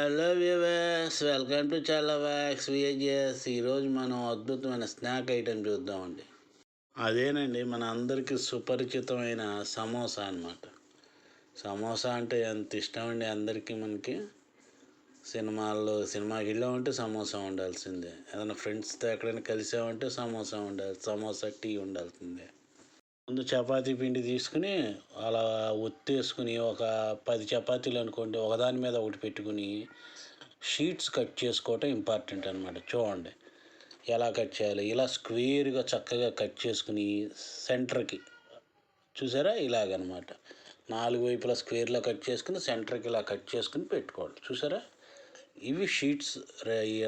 Hello viewers, welcome to చాలా wax విఏజిఎస్. ఈరోజు మనం అద్భుతమైన స్నాక్ ఐటెం చూద్దామండి. అదేనండి మన అందరికీ సుపరిచితమైన సమోసా అన్నమాట. సమోసా అంటే ఎంత ఇష్టం అండి అందరికీ. మనకి సినిమాకి వెళ్ళామంటే సమోసా ఉండాల్సిందే. ఏదైనా ఫ్రెండ్స్తో ఎక్కడైనా కలిసామంటే సమోసా ఉండాలి, సమోసా టీ ఉండాల్సిందే. ముందు చపాతీ పిండి తీసుకుని అలా ఒత్తేసుకుని ఒక 10 చపాతీలు అనుకోండి, ఒకదాని మీద ఒకటి పెట్టుకుని షీట్స్ కట్ చేసుకోవటం ఇంపార్టెంట్ అనమాట. చూడండి ఎలా కట్ చేయాలి. ఇలా స్క్వేర్గా చక్కగా కట్ చేసుకుని సెంటర్కి, చూసారా, ఇలాగనమాట 4 వైపులా స్క్వేర్లో కట్ చేసుకుని సెంటర్కి ఇలా కట్ చేసుకుని పెట్టుకోవాలి. చూసారా, ఇవి షీట్స్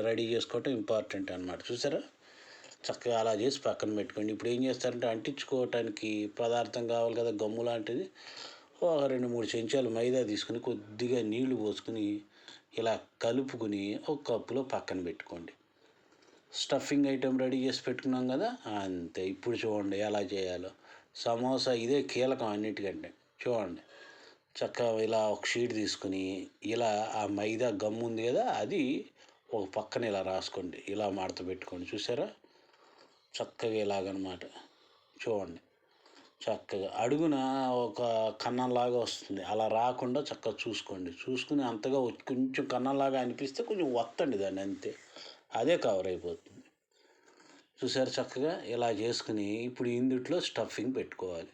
రెడీ చేసుకోవటం ఇంపార్టెంట్ అనమాట. చూసారా, చక్కగా అలా చేసి పక్కన పెట్టుకోండి. ఇప్పుడు ఏం చేస్తారంటే అంటించుకోవటానికి పదార్థం కావాలి కదా, గమ్ము లాంటిది. ఒక 2-3 చెంచాలు మైదా తీసుకుని కొద్దిగా నీళ్లు పోసుకుని ఇలా కలుపుకుని ఒక కప్పులో పక్కన పెట్టుకోండి. స్టఫింగ్ ఐటెం రెడీ చేసి పెట్టుకున్నాం కదా, అంతే. ఇప్పుడు చూడండి ఎలా చేయాలో. సమోసా ఇదే కీలకం అన్నిటికంటే. చూడండి, చక్కగా ఇలా ఒక షీట్ తీసుకుని ఇలా ఆ మైదా గమ్ము ఉంది కదా, అది ఒక పక్కన ఇలా రాసుకోండి, ఇలా మడత పెట్టుకోండి. చూసారా, చక్కగా ఇలాగనమాట. చూడండి, చక్కగా అడుగున ఒక కన్నంలాగా వస్తుంది. అలా రాకుండా చక్కగా చూసుకుని అంతగా కొంచెం కన్నంలాగా అనిపిస్తే కొంచెం వత్తండి దాన్ని, అంతే. అదే కవర్ అయిపోతుంది. చూసారు, చక్కగా ఇలా చేసుకుని ఇప్పుడు ఇందుట్లో స్టఫింగ్ పెట్టుకోవాలి.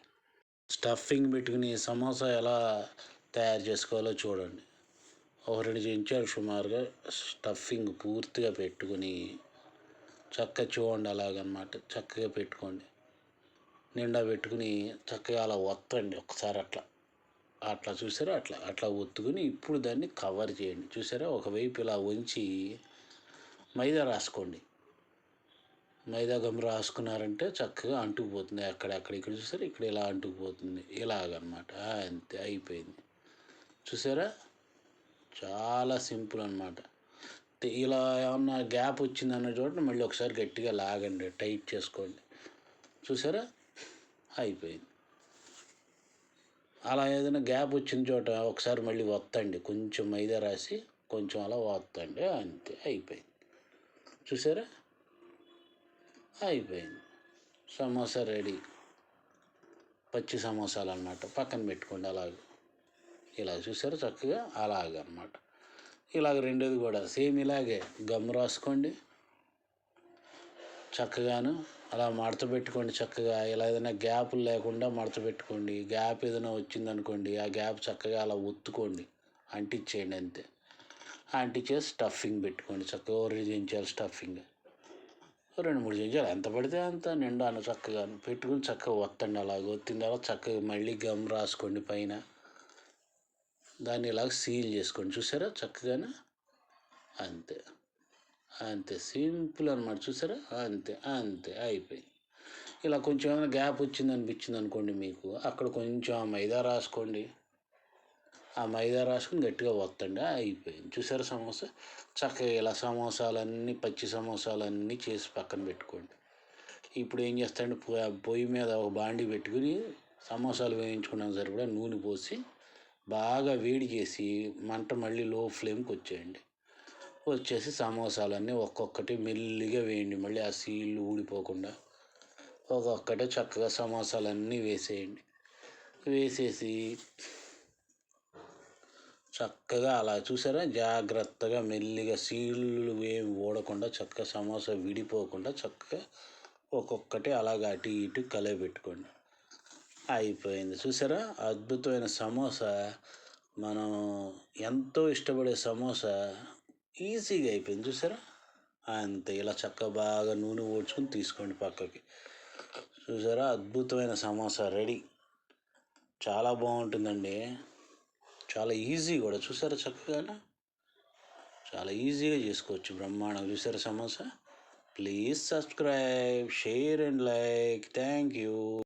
స్టఫింగ్ పెట్టుకుని సమోసా ఎలా తయారు చేసుకోవాలో చూడండి. ఒక 2 చెంచాలు సుమారుగా స్టఫింగ్ పూర్తిగా పెట్టుకుని చక్కగా చూడండి అలాగనమాట. చక్కగా పెట్టుకోండి, నిండా పెట్టుకుని చక్కగా అలా ఒత్తండి ఒకసారి. అట్లా చూసారా, అట్లా ఒత్తుకుని ఇప్పుడు దాన్ని కవర్ చేయండి. చూసారా, ఒకవైపు ఇలా ఉంచి మైదా రాసుకోండి. మైదా గమ్ రాసుకున్నారంటే చక్కగా అంటుకుపోతుంది. ఇక్కడ చూసారా, ఇక్కడ ఇలా అంటుకుపోతుంది, ఇలాగనమాట. అంతే, అయిపోయింది. చూసారా, చాలా సింపుల్ అనమాట. ఇలా ఏమన్నా గ్యాప్ వచ్చిందన్న చోట మళ్ళీ ఒకసారి గట్టిగా లాగండి, టైట్ చేసుకోండి. చూసారా, అయిపోయింది. అలా ఏదైనా గ్యాప్ వచ్చిన చోట ఒకసారి మళ్ళీ వత్తండి, కొంచెం మైదా రాసి కొంచెం అలా వత్తండి, అంతే, అయిపోయింది. చూసారా, అయిపోయింది. సమోసా రెడీ. పచ్చి సమోసాలు అన్నమాట. పక్కన పెట్టుకోండి అలాగే. ఇలా చూసారా, చక్కగా అలాగనమాట. ఇలాగ రెండోది కూడా సేమ్ ఇలాగే గమ్ రాసుకోండి. చక్కగాను అలా మడత పెట్టుకోండి. చక్కగా ఇలా ఏదైనా గ్యాపులు లేకుండా మడత పెట్టుకోండి. గ్యాప్ ఏదైనా వచ్చిందనుకోండి, ఆ గ్యాప్ చక్కగా అలా ఒత్తుకోండి, అంటించేయండి, అంతే. అంటించేసి స్టఫింగ్ పెట్టుకోండి. చక్కగా 2 చెంచాలు స్టఫింగ్, 2-3 చెంచాలు ఎంత పడితే అంత నిండాను చక్కగా పెట్టుకుని చక్కగా ఒత్తండి. అలాగ ఒత్తిన తర్వాత చక్కగా మళ్ళీ గమ్ రాసుకోండి పైన. దాన్ని ఇలాగ సీల్ చేసుకోండి. చూసారా, చక్కగానే, అంతే. సింపుల్ అనమాట. చూసారా, అంతే అయిపోయింది. ఇలా కొంచెం ఏమైనా గ్యాప్ అనిపించింది అనుకోండి మీకు, అక్కడ కొంచెం ఆ మైదా రాసుకోండి. ఆ మైదా రాసుకుని గట్టిగా వత్తండి, అయిపోయింది. చూసారా, సమోసా చక్కగా. ఇలా సమోసాలన్నీ, పచ్చి సమోసాలన్నీ చేసి పక్కన పెట్టుకోండి. ఇప్పుడు ఏం చేస్తాండి, పొయ్యి మీద ఒక బాండీ పెట్టుకుని సమోసాలు వేయించుకున్నాం సరిపడా నూనె పోసి బాగా వేడి చేసి మంట మళ్ళీ లో ఫ్లేమ్కి వచ్చేసి సమోసాలన్నీ ఒక్కొక్కటి మెల్లిగా వేయండి. మళ్ళీ ఆ సీళ్ళు ఊడిపోకుండా ఒక్కొక్కటే చక్కగా సమోసాలన్నీ వేసేయండి. వేసేసి చక్కగా అలా చూసారా, జాగ్రత్తగా మెల్లిగా సీళ్ళు ఏమి ఊడకుండా చక్కగా సమోసా విడిపోకుండా చక్కగా ఒక్కొక్కటి అలాగ అటు ఇటు కలయపెట్టుకోండి. అయిపోయింది. చూసారా, అద్భుతమైన సమోసా. మనం ఎంతో ఇష్టపడే సమోసా ఈజీగా అయిపోయింది. చూసారా, అంతే. ఇలా చక్కగా బాగా నూనె ఓడ్చుకుని తీసుకోండి పక్కకి. చూసారా, అద్భుతమైన సమోసా రెడీ. చాలా బాగుంటుందండి, చాలా ఈజీ కూడా. చూసారా, చక్కగా చాలా ఈజీగా చేసుకోవచ్చు, బ్రహ్మాండం. చూసారా samosa. Please subscribe, share and like. Thank you.